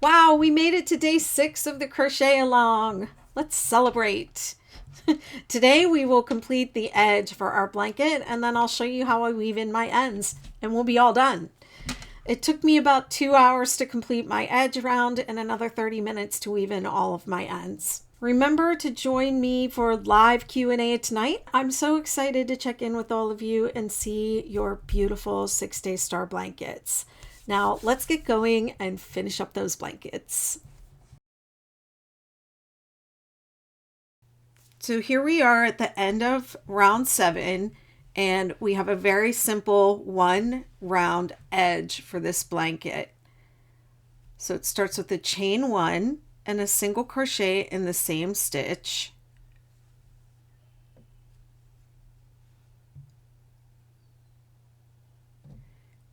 Wow, we made it to day 6 of the Crochet-A-Long. Let's celebrate. Today we will complete the edge for our blanket, and then I'll show you how I weave in my ends, and we'll be all done. It took me about 2 hours to complete my edge round and another 30 minutes to weave in all of my ends. Remember to join me for live Q&A tonight. I'm so excited to check in with all of you and see your beautiful 6-day star blankets. Now let's get going and finish up those blankets. So here we are at the end of round 7, and we have a very simple 1 round edge for this blanket. So it starts with a chain 1 and a single crochet in the same stitch.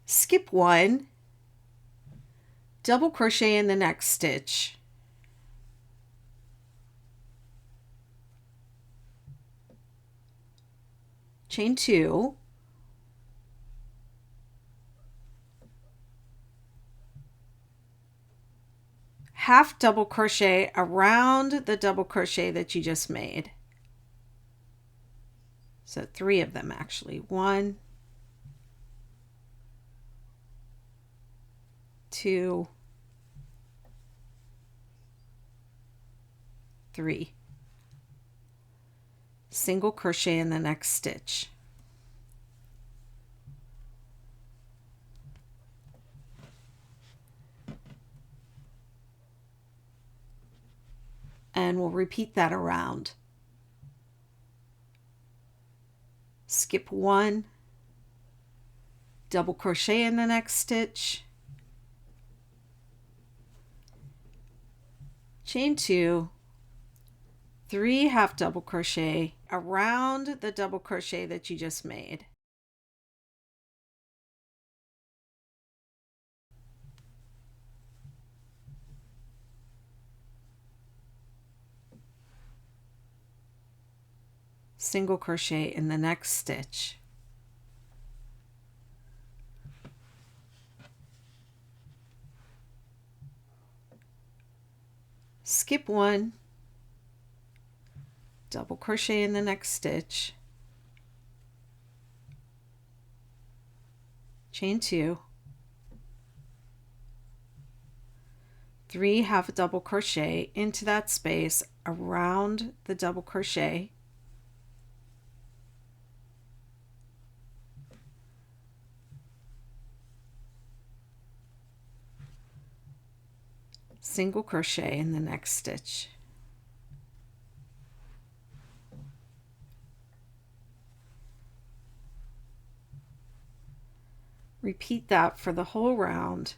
Skip 1, double crochet in the next stitch. Chain 2, half double crochet around the double crochet that you just made. So 3 of them actually. 1, 2, 3. Single crochet in the next stitch. And we'll repeat that around. Skip 1, double crochet in the next stitch, chain 2, 3 half double crochet around the double crochet that you just made. Single crochet in the next stitch. Skip 1, double crochet in the next stitch, chain 2, 3 half double crochet into that space around the double crochet, single crochet in the next stitch. Repeat that for the whole round.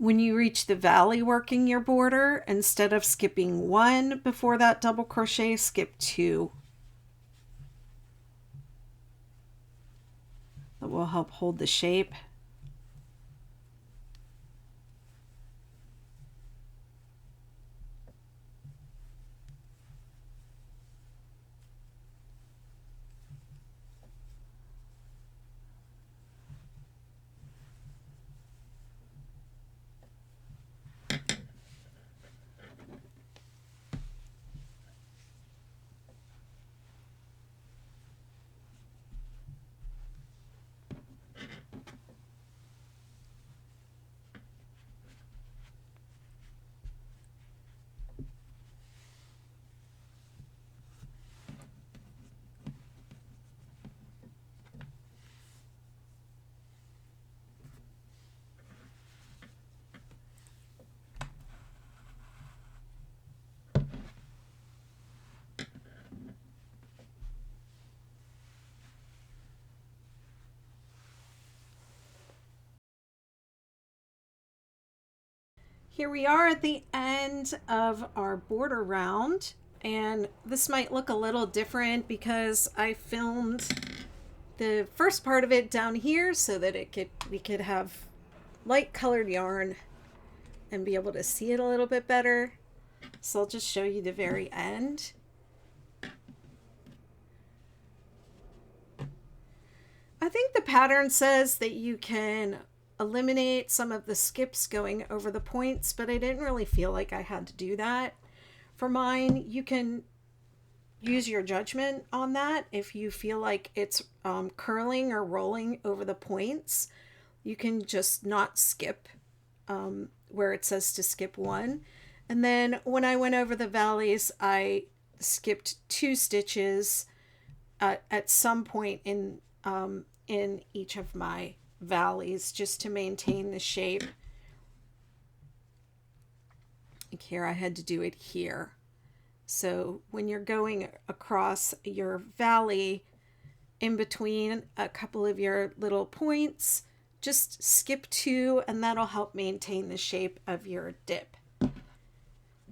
When you reach the valley working your border, instead of skipping 1 before that double crochet, skip 2. That will help hold the shape. Here we are at the end of our border round, and this might look a little different because I filmed the first part of it down here so that we could have light colored yarn and be able to see it a little bit better. So I'll just show you the very end. I think the pattern says that you can eliminate some of the skips going over the points, but I didn't really feel like I had to do that. For mine, you can use your judgment on that. If you feel like it's curling or rolling over the points, you can just not skip where it says to skip 1. And then when I went over the valleys, I skipped 2 stitches at some point in each of my valleys, just to maintain the shape. Like here, I had to do it here. So when you're going across your valley, in between a couple of your little points, just skip 2, and that'll help maintain the shape of your dip.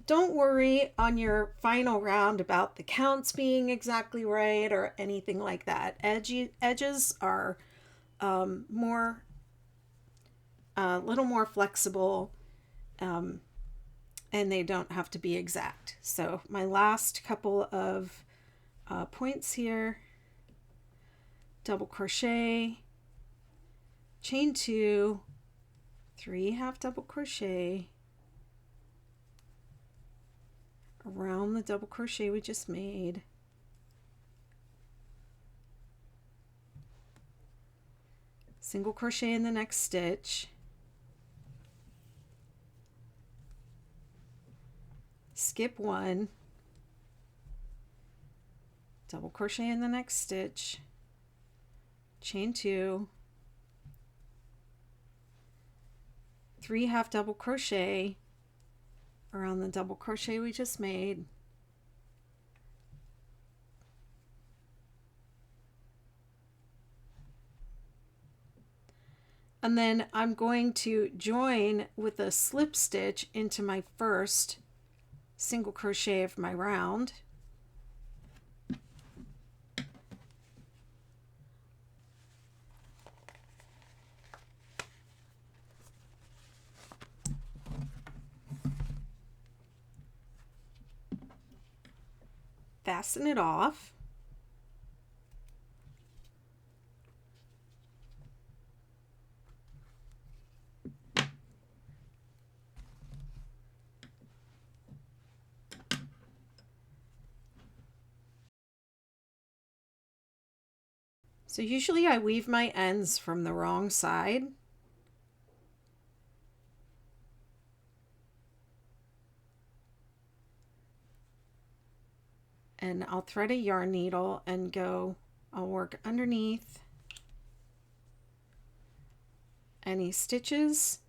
Don't worry on your final round about the counts being exactly right or anything like that. Edges are a little more flexible, and they don't have to be exact. So my last couple of points here, double crochet, chain 2, 3 half double crochet around the double crochet we just made, single crochet in the next stitch, skip 1, double crochet in the next stitch, chain 2, 3 half double crochet around the double crochet we just made, and then I'm going to join with a slip stitch into my first single crochet of my round. Fasten it off. So usually I weave my ends from the wrong side. And I'll thread a yarn needle and I'll work underneath any stitches,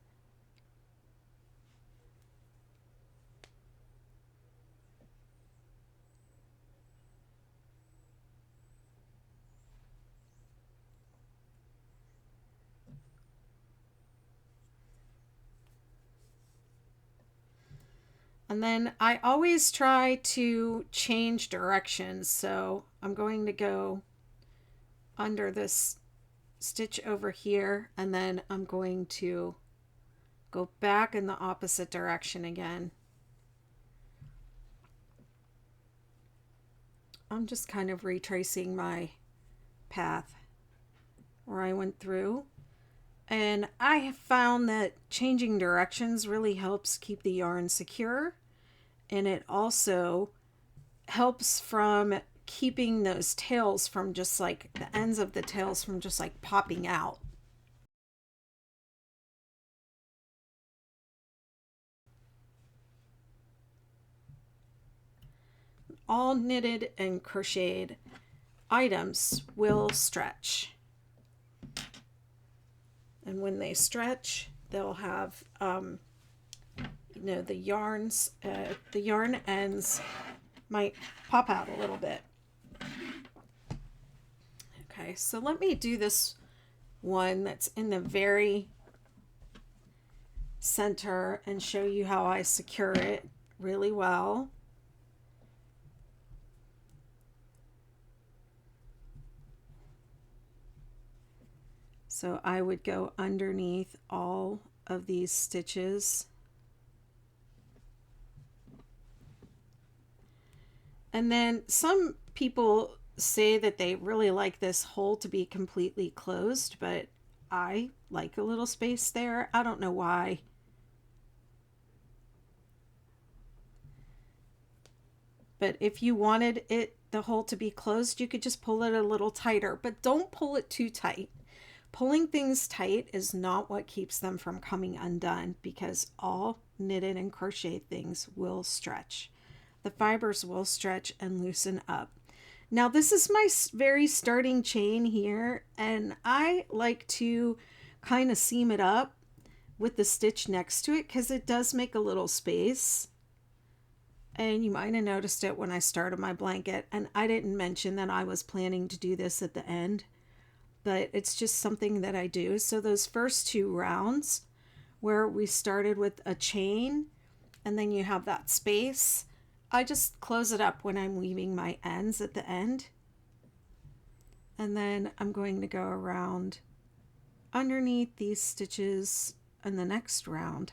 And then I always try to change directions. So I'm going to go under this stitch over here, and then I'm going to go back in the opposite direction again. I'm just kind of retracing my path where I went through. And I have found that changing directions really helps keep the yarn secure. And it also helps from keeping those tails from just like the ends of the tails from just like popping out. All knitted and crocheted items will stretch. And when they stretch, they'll have, the yarn ends might pop out a little bit. Okay, so let me do this one that's in the very center and show you how I secure it really well. So I would go underneath all of these stitches. And then some people say that they really like this hole to be completely closed, but I like a little space there. I don't know why. But if you wanted the hole to be closed, you could just pull it a little tighter, but don't pull it too tight. Pulling things tight is not what keeps them from coming undone, because all knitted and crocheted things will stretch. The fibers will stretch and loosen up. Now this is my very starting chain here, and I like to kind of seam it up with the stitch next to it because it does make a little space. And you might have noticed it when I started my blanket, and I didn't mention that I was planning to do this at the end, but it's just something that I do. So those first two rounds where we started with a chain and then you have that space, I just close it up when I'm weaving my ends at the end. And then I'm going to go around underneath these stitches in the next round.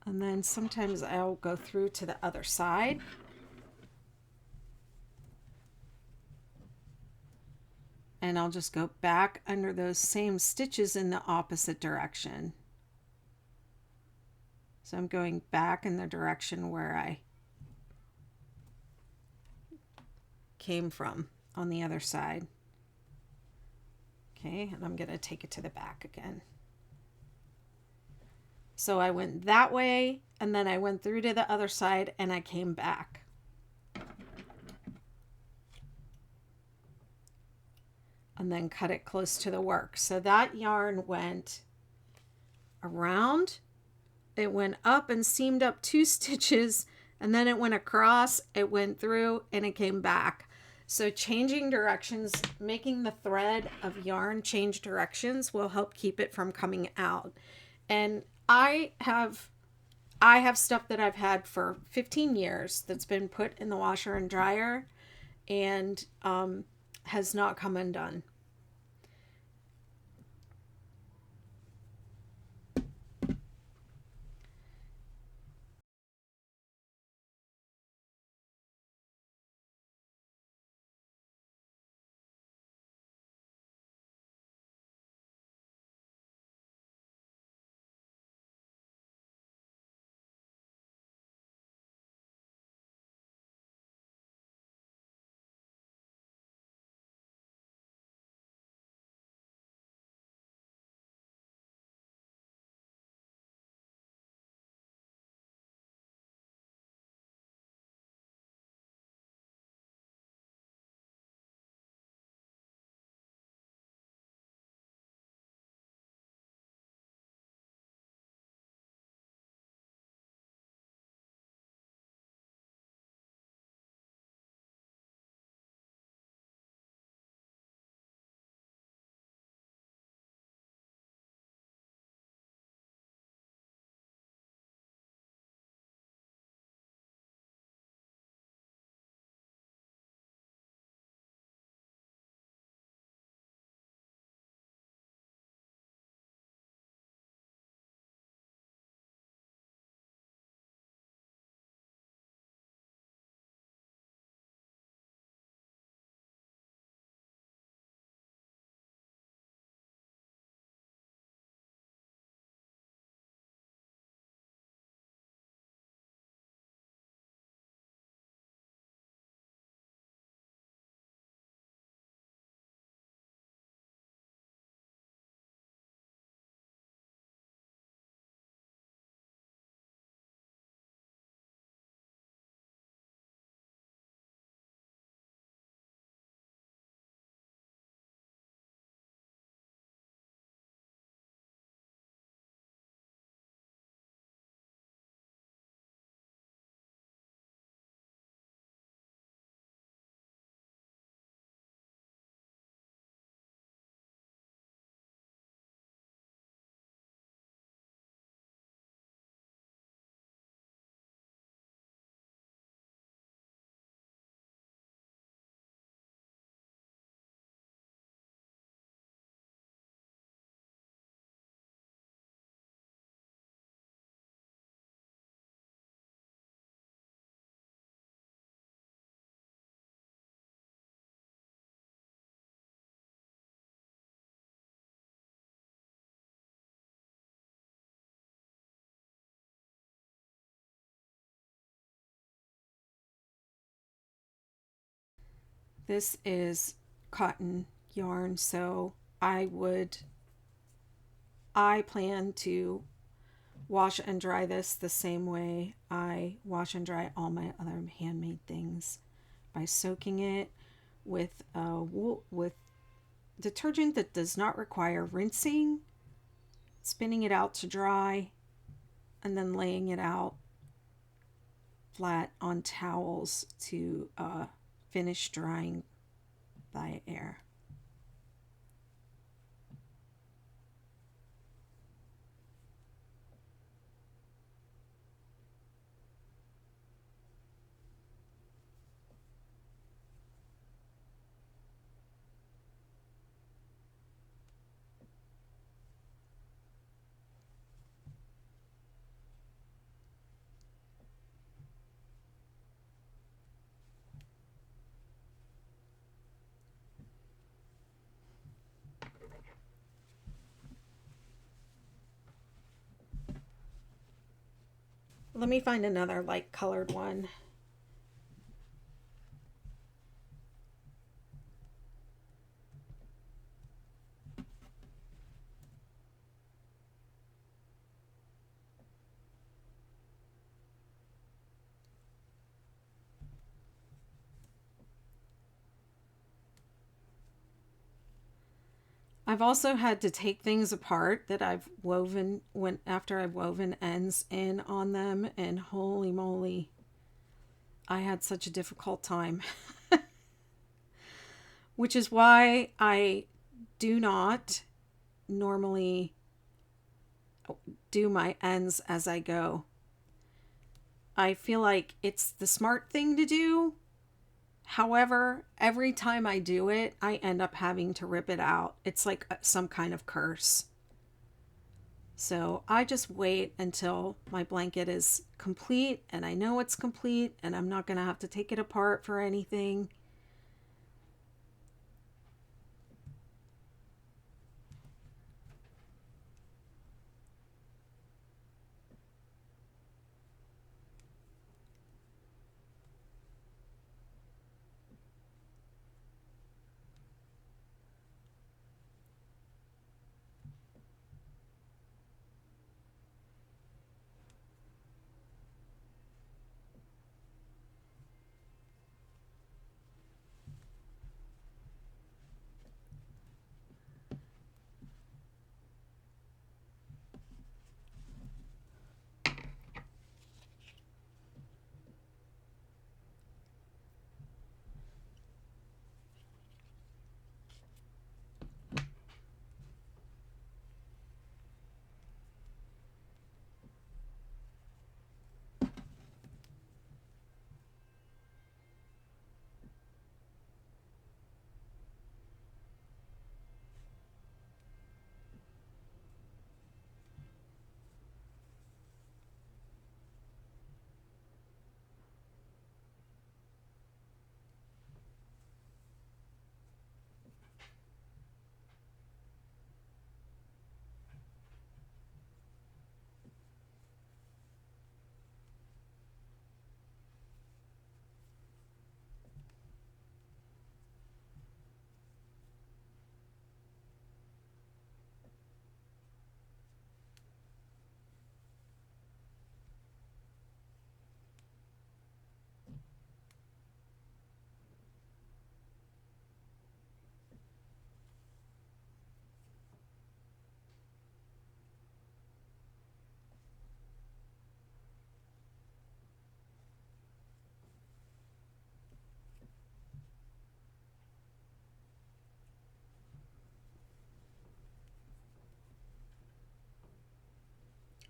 And then sometimes I'll go through to the other side. And I'll just go back under those same stitches in the opposite direction. So I'm going back in the direction where I came from on the other side. Okay, and I'm going to take it to the back again. So I went that way, and then I went through to the other side, and I came back. And then cut it close to the work. So that yarn went around, it went up and seamed up 2 stitches, and then it went across, it went through, and it came back. So changing directions, making the thread of yarn change directions will help keep it from coming out. And I have stuff that I've had for 15 years that's been put in the washer and dryer and has not come undone. This is cotton yarn, so I plan to wash and dry this the same way I wash and dry all my other handmade things, by soaking it with with detergent that does not require rinsing, spinning it out to dry, and then laying it out flat on towels to finish drying by air. Let me find another light colored one. I've also had to take things apart that I've woven after I've woven ends in on them, and holy moly, I had such a difficult time. Which is why I do not normally do my ends as I go. I feel like it's the smart thing to do. However, every time I do it, I end up having to rip it out. It's like some kind of curse. So I just wait until my blanket is complete and I know it's complete and I'm not going to have to take it apart for anything.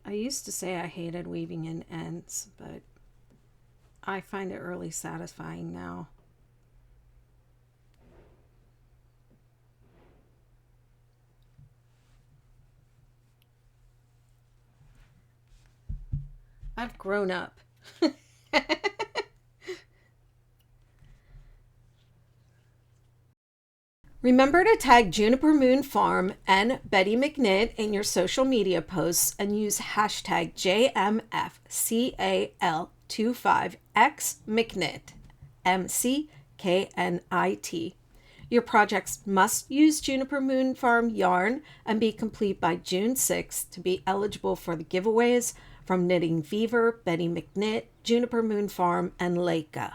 I used to say I hated weaving in ends, but I find it really satisfying now. I've grown up. Remember to tag Juniper Moon Farm and Betty McKnit in your social media posts and use hashtag JMFCAL25X McKnit, MCKNIT. McKnit. Your projects must use Juniper Moon Farm yarn and be complete by June 6th to be eligible for the giveaways from Knitting Fever, Betty McKnit, Juniper Moon Farm, and Leica.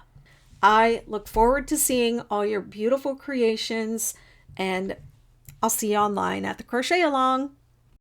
I look forward to seeing all your beautiful creations, and I'll see you online at the Crochet-A-Long.